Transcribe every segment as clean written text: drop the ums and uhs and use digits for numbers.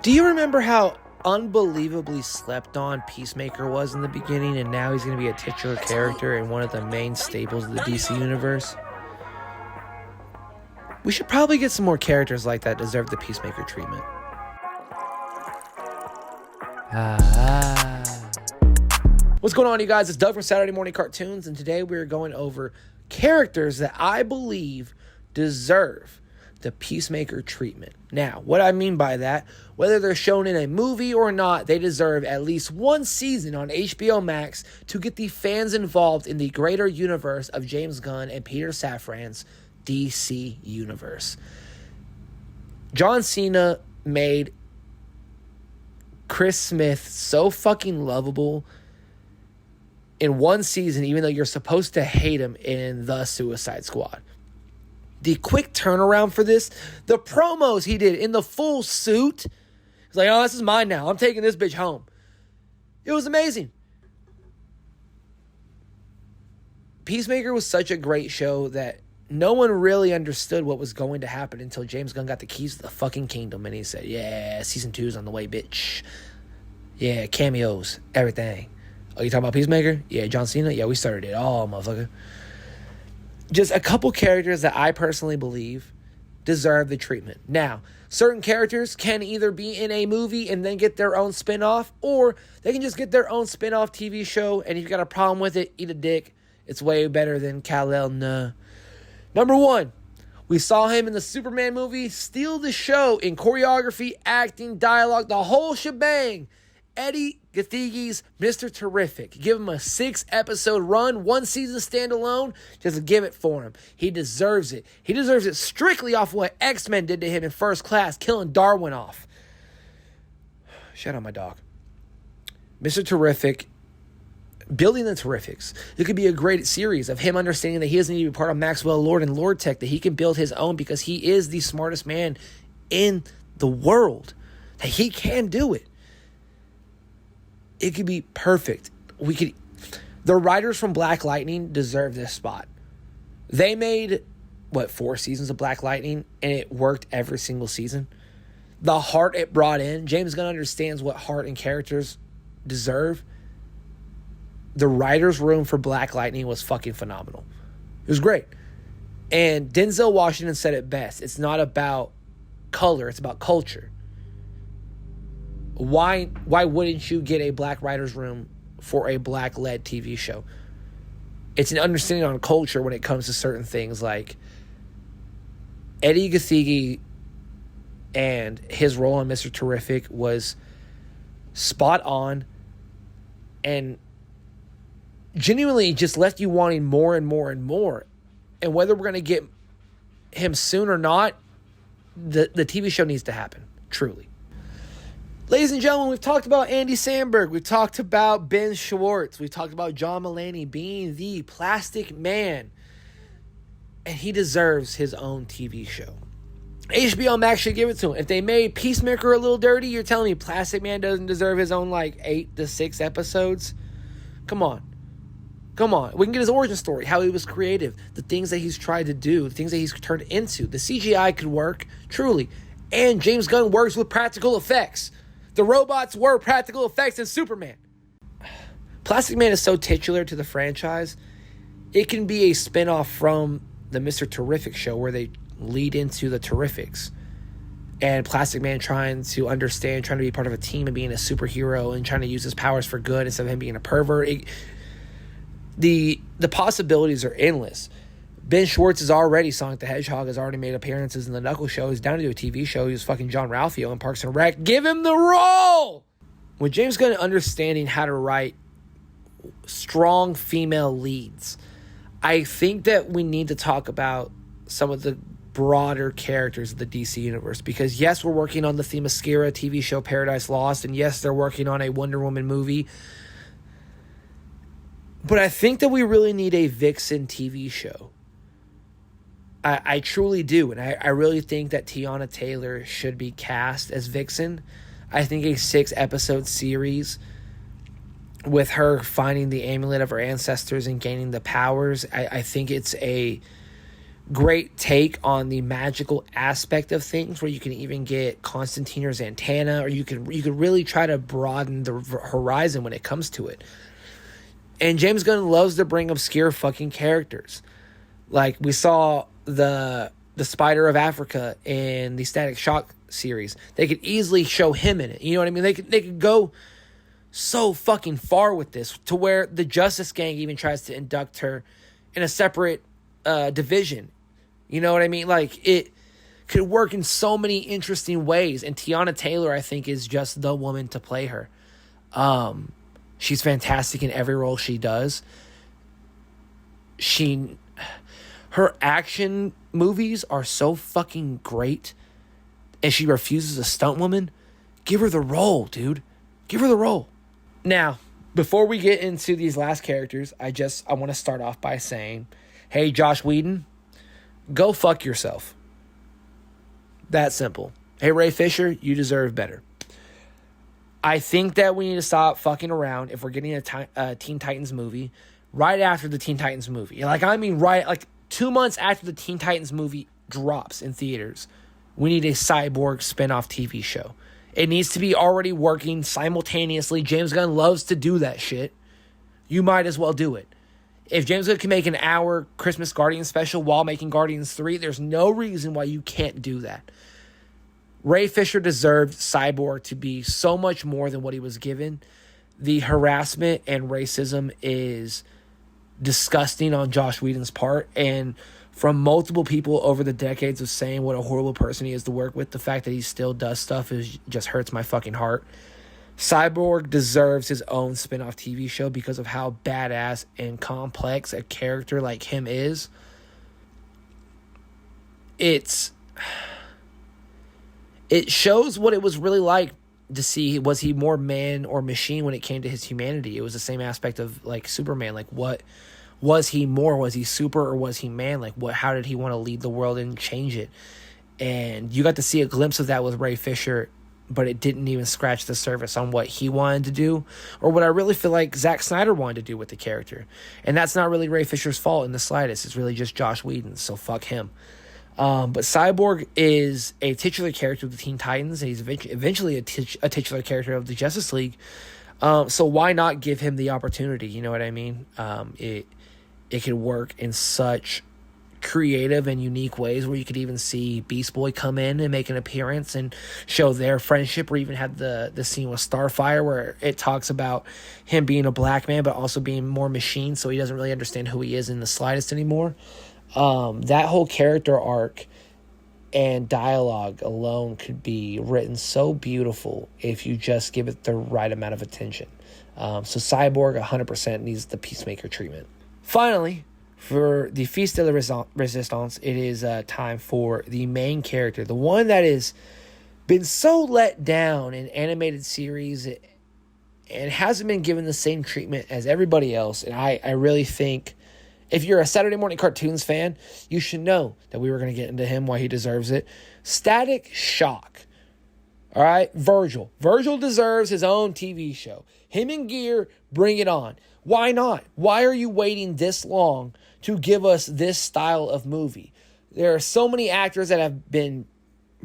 Do you remember how unbelievably slept on Peacemaker was in the beginning, and now he's going to be a titular character and one of the main staples of the DC universe? We should probably get some more characters like that deserve the Peacemaker treatment. What's going on, you guys? It's Doug from Saturday Morning Cartoons, and today we're going over characters that I believe deserve the Peacemaker treatment. Now, what I mean by that, whether they're shown in a movie or not, they deserve at least one season on HBO Max to get the fans involved in the greater universe of James Gunn and Peter Safran's DC universe. John Cena made Chris Smith so fucking lovable in one season, even though you're supposed to hate him in The Suicide Squad. The quick turnaround for this, the promos he did in the full suit. He's like, oh, this is mine now. I'm taking this bitch home. It was amazing. Peacemaker was such a great show that no one really understood what was going to happen until James Gunn got the keys to the fucking kingdom. And he said, yeah, season 2's on the way, bitch. Yeah, cameos, everything. Oh, you talking about Peacemaker? Yeah, John Cena? Yeah, we started it all, motherfucker. Just a couple characters that I personally believe deserve the treatment. Now, certain characters can either be in a movie and then get their own spinoff, or they can just get their own spinoff TV show, and if you've got a problem with it, eat a dick. It's way better than Kal-El. Nah. Number one, we saw him in the Superman movie steal the show in choreography, acting, dialogue, the whole shebang. Eddie Gathiegi's Mr. Terrific. Give him a 6-episode run, one season standalone. Just give it for him. He deserves it. He deserves it strictly off what X-Men did to him in First Class, killing Darwin off. Shout out my dog. Mr. Terrific, building the Terrifics. It could be a great series of him understanding that he doesn't need to be part of Maxwell Lord and Lord Tech, that he can build his own because he is the smartest man in the world. That he can do it. It could be perfect. The writers from Black Lightning deserve this spot. They made, 4 seasons of Black Lightning, and it worked every single season. The heart it brought in, James Gunn understands what heart and characters deserve. The writer's room for Black Lightning was fucking phenomenal. It was great. And Denzel Washington said it best. It's not about color, it's about culture. Why wouldn't you get a black writer's room for a black-led TV show? It's an understanding on culture when it comes to certain things, like Eddie Gathigi and his role on Mr. Terrific was spot on and genuinely just left you wanting more and more and more. And whether we're going to get him soon or not, the TV show needs to happen, truly. Ladies and gentlemen, we've talked about Andy Samberg. We've talked about Ben Schwartz. We've talked about John Mulaney being the Plastic Man. And he deserves his own TV show. HBO Max should give it to him. If they made Peacemaker a little dirty, you're telling me Plastic Man doesn't deserve his own 8 to 6 episodes? Come on. We can get his origin story, how he was creative, the things that he's tried to do, the things that he's turned into. The CGI could work, truly. And James Gunn works with practical effects. The robots were practical effects in Superman. Plastic Man is so titular to the franchise, it can be a spinoff from the Mr. Terrific show where they lead into the Terrifics. And Plastic Man trying to be part of a team and being a superhero and trying to use his powers for good instead of him being a pervert. The possibilities are endless. Ben Schwartz is already, Sonic the Hedgehog has already made appearances in the Knuckles show. He's down to do a TV show. He's fucking John Ralphio in Parks and Rec. Give him the role! With James Gunn understanding how to write strong female leads, I think that we need to talk about some of the broader characters of the DC universe. Because yes, we're working on the Themyscira TV show Paradise Lost, and yes, they're working on a Wonder Woman movie. But I think that we really need a Vixen TV show. I truly do, and I really think that Tiana Taylor should be cast as Vixen. I think a 6-episode series with her finding the amulet of her ancestors and gaining the powers, I think it's a great take on the magical aspect of things, where you can even get Constantine or Zatanna, or you could really try to broaden the horizon when it comes to it. And James Gunn loves to bring obscure fucking characters. Like we saw the Spider of Africa in the Static Shock series. They could easily show him in it. You know what I mean? They could go so fucking far with this, to where the Justice Gang even tries to induct her in a separate division. You know what I mean? Like, it could work in so many interesting ways. And Tiana Taylor, I think, is just the woman to play her. She's fantastic in every role she does. Her action movies are so fucking great, and she refuses a stunt woman. Give her the role, dude. Give her the role. Now, before we get into these last characters, I want to start off by saying, hey, Josh Whedon, go fuck yourself. That simple. Hey, Ray Fisher, you deserve better. I think that we need to stop fucking around if we're getting a Teen Titans movie right after the Teen Titans movie. Right 2 months after the Teen Titans movie drops in theaters, we need a Cyborg spinoff TV show. It needs to be already working simultaneously. James Gunn loves to do that shit. You might as well do it. If James Gunn can make an hour Christmas Guardians special while making Guardians 3, there's no reason why you can't do that. Ray Fisher deserved Cyborg to be so much more than what he was given. The harassment and racism is disgusting on Josh Whedon's part, and from multiple people over the decades of saying what a horrible person he is to work with, the fact that he still does stuff just hurts my fucking heart. Cyborg deserves his own spin-off TV show because of how badass and complex a character like him is. It shows what it was really like to see, was he more man or machine when it came to his humanity. It was the same aspect of like Superman. Like, what was he more? Was he super or was he man? Like, how did he want to lead the world and change it? And you got to see a glimpse of that with Ray Fisher, but it didn't even scratch the surface on what he wanted to do, or what I really feel like Zack Snyder wanted to do with the character. And that's not really Ray Fisher's fault in the slightest. It's really just Josh Whedon, so fuck him. But Cyborg is a titular character of the Teen Titans, and he's eventually a titular character of the Justice League. So why not give him the opportunity? You know what I mean? It could work in such creative and unique ways, where you could even see Beast Boy come in and make an appearance and show their friendship, or even have the scene with Starfire where it talks about him being a black man but also being more machine, so he doesn't really understand who he is in the slightest anymore. That whole character arc and dialogue alone could be written so beautiful if you just give it the right amount of attention. So Cyborg 100% needs the Peacemaker treatment. Finally, for the Fils de la Resistance, it is time for the main character, the one that has been so let down in animated series and hasn't been given the same treatment as everybody else. And I really think, if you're a Saturday Morning Cartoons fan, you should know that we were going to get into him, why he deserves it. Static Shock. All right? Virgil. Virgil deserves his own TV show. Him and Gear, bring it on. Why not? Why are you waiting this long to give us this style of movie? There are so many actors that have been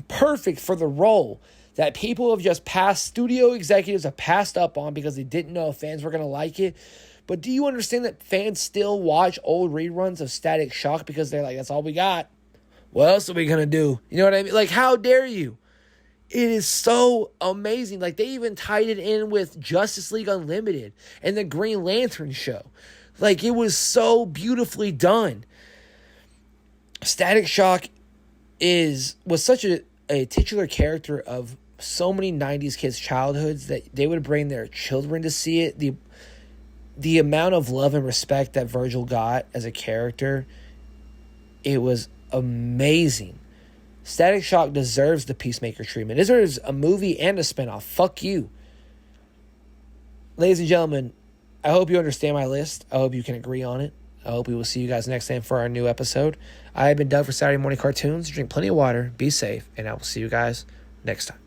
perfect for the role that people have just studio executives have passed up on because they didn't know if fans were going to like it. But do you understand that fans still watch old reruns of Static Shock because they're like, that's all we got? What else are we going to do? You know what I mean? Like, how dare you? It is so amazing. Like, they even tied it in with Justice League Unlimited and the Green Lantern show. Like, it was so beautifully done. Static Shock was such a titular character of so many 90s kids' childhoods that they would bring their children to see it. The amount of love and respect that Virgil got as a character, it was amazing. Static Shock deserves the Peacemaker treatment. It deserves a movie and a spinoff. Fuck you. Ladies and gentlemen, I hope you understand my list. I hope you can agree on it. I hope we will see you guys next time for our new episode. I have been Doug for Saturday Morning Cartoons. Drink plenty of water, be safe, and I will see you guys next time.